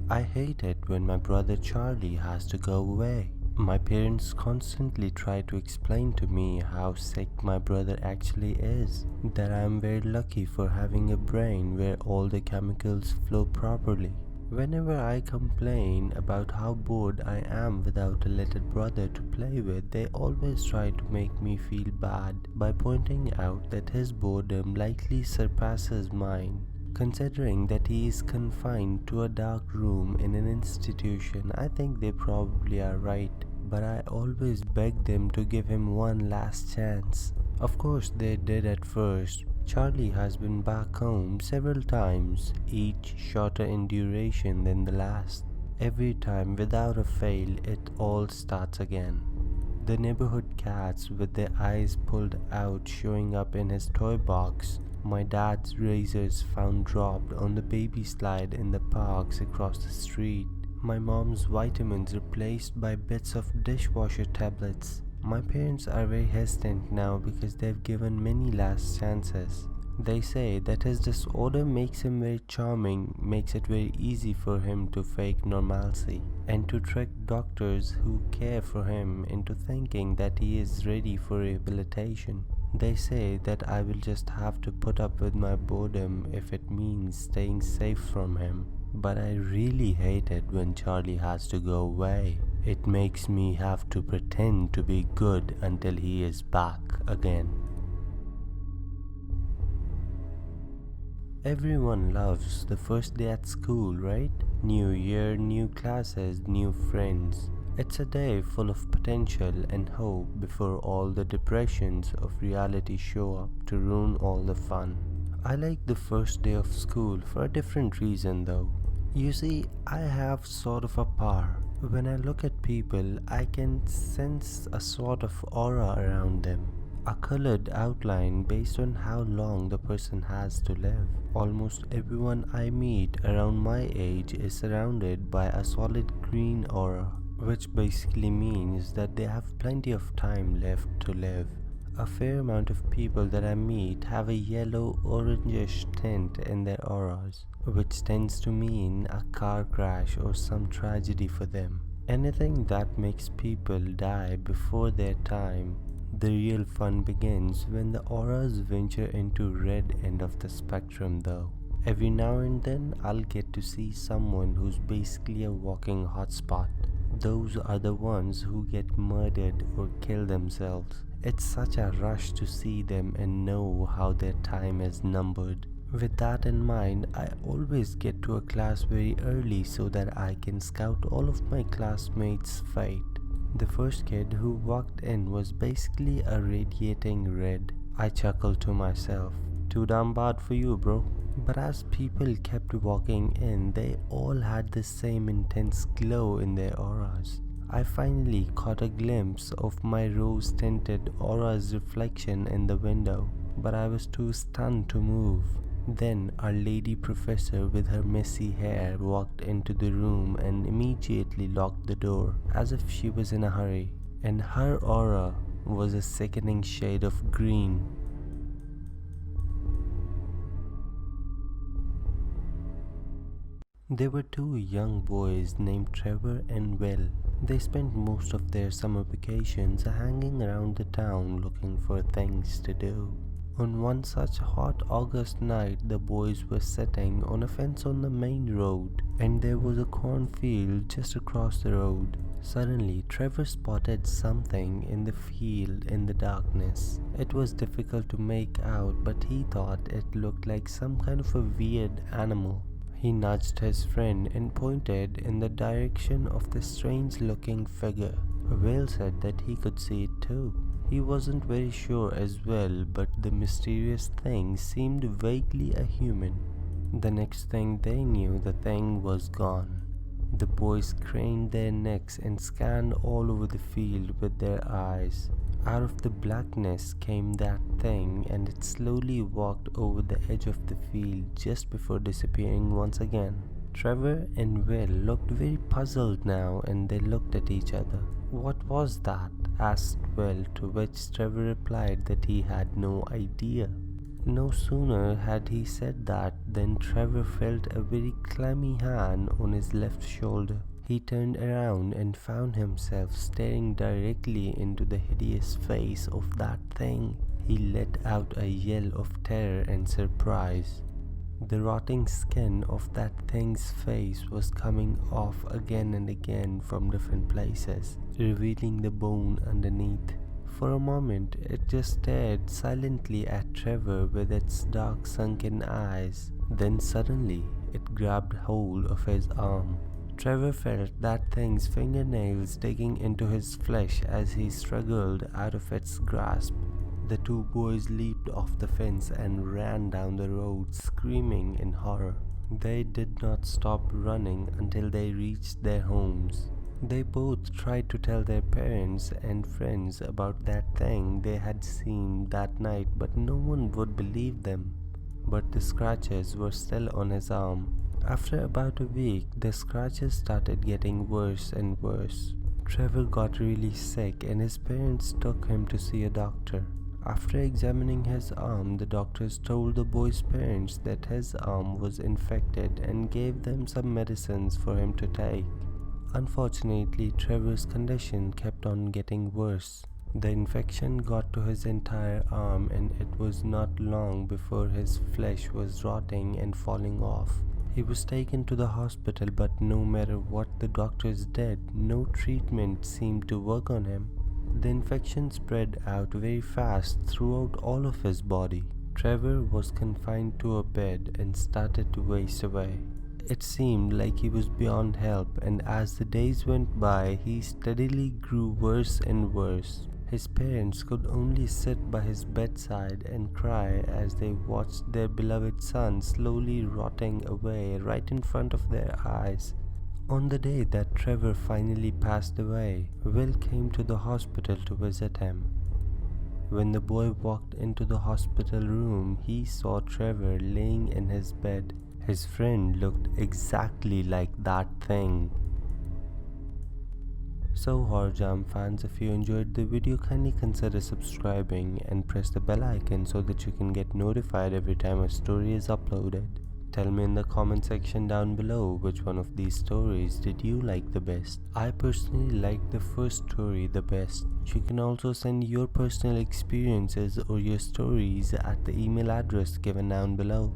I hate it when my brother Charlie has to go away. My parents constantly try to explain to me how sick my brother actually is, that I am very lucky for having a brain where all the chemicals flow properly. Whenever I complain about how bored I am without a little brother to play with, they always try to make me feel bad by pointing out that his boredom likely surpasses mine. Considering that he is confined to a dark room in an institution, I think they probably are right, but I always beg them to give him one last chance. Of course they did at first. Charlie has been back home several times, each shorter in duration than the last. Every time, without a fail, it all starts again. The neighborhood cats with their eyes pulled out showing up in his toy box, my dad's razors found dropped on the baby slide in the parks across the street, my mom's vitamins replaced by bits of dishwasher tablets. My parents are very hesitant now because they've given many last chances. They say that his disorder makes him very charming, makes it very easy for him to fake normalcy, and to trick doctors who care for him into thinking that he is ready for rehabilitation. They say that I will just have to put up with my boredom if it means staying safe from him. But I really hate it when Charlie has to go away. It makes me have to pretend to be good until he is back again. Everyone loves the first day at school, right? New year, new classes, new friends. It's a day full of potential and hope before all the depressions of reality show up to ruin all the fun. I like the first day of school for a different reason though. You see, I have sort of a power. When I look at people, I can sense a sort of aura around them. A colored outline based on how long the person has to live. Almost everyone I meet around my age is surrounded by a solid green aura, which basically means that they have plenty of time left to live. A fair amount of people that I meet have a yellow orangish tint in their auras, which tends to mean a car crash or some tragedy for them. Anything that makes people die before their time. The real fun begins when the auras venture into red end of the spectrum though. Every now and then I'll get to see someone who's basically a walking hotspot. Those are the ones who get murdered or kill themselves. It's such a rush to see them and know how their time is numbered. With that in mind, I always get to a class very early so that I can scout all of my classmates' fate. The first kid who walked in was basically a radiating red. I chuckled to myself, too damn bad for you, bro. But as people kept walking in, they all had the same intense glow in their auras. I finally caught a glimpse of my rose-tinted aura's reflection in the window, but I was too stunned to move. Then our lady professor with her messy hair walked into the room and immediately locked the door, as if she was in a hurry, and her aura was a sickening shade of green. There were two young boys named Trevor and Will. They spent most of their summer vacations hanging around the town looking for things to do. On one such hot August night, the boys were sitting on a fence on the main road, and there was a cornfield just across the road. Suddenly, Trevor spotted something in the field in the darkness. It was difficult to make out, but he thought it looked like some kind of a weird animal. He nudged his friend and pointed in the direction of the strange-looking figure. Will said that he could see it too. He wasn't very sure as well, but the mysterious thing seemed vaguely a human. The next thing they knew, the thing was gone. The boys craned their necks and scanned all over the field with their eyes. Out of the blackness came that thing, and it slowly walked over the edge of the field just before disappearing once again. Trevor and Will looked very puzzled now, and they looked at each other. "What was that?" asked Will, to which Trevor replied that he had no idea. No sooner had he said that than Trevor felt a very clammy hand on his left shoulder. He turned around and found himself staring directly into the hideous face of that thing. He let out a yell of terror and surprise. The rotting skin of that thing's face was coming off again and again from different places, revealing the bone underneath. For a moment, it just stared silently at Trevor with its dark sunken eyes. Then suddenly, it grabbed hold of his arm. Trevor felt that thing's fingernails digging into his flesh as he struggled out of its grasp. The two boys leaped off the fence and ran down the road, screaming in horror. They did not stop running until they reached their homes. They both tried to tell their parents and friends about that thing they had seen that night, but no one would believe them. But the scratches were still on his arm. After about a week, the scratches started getting worse and worse. Trevor got really sick and his parents took him to see a doctor. After examining his arm, the doctors told the boy's parents that his arm was infected and gave them some medicines for him to take. Unfortunately, Trevor's condition kept on getting worse. The infection got to his entire arm and it was not long before his flesh was rotting and falling off. He was taken to the hospital, but no matter what the doctors did, no treatment seemed to work on him. The infection spread out very fast throughout all of his body. Trevor was confined to a bed and started to waste away. It seemed like he was beyond help, and as the days went by, he steadily grew worse and worse. His parents could only sit by his bedside and cry as they watched their beloved son slowly rotting away right in front of their eyes. On the day that Trevor finally passed away, Will came to the hospital to visit him. When the boy walked into the hospital room, he saw Trevor laying in his bed. His friend looked exactly like that thing. So Horror Jam fans, if you enjoyed the video, kindly consider subscribing and press the bell icon so that you can get notified every time a story is uploaded. Tell me in the comment section down below which one of these stories did you like the best. I personally liked the first story the best. You can also send your personal experiences or your stories at the email address given down below.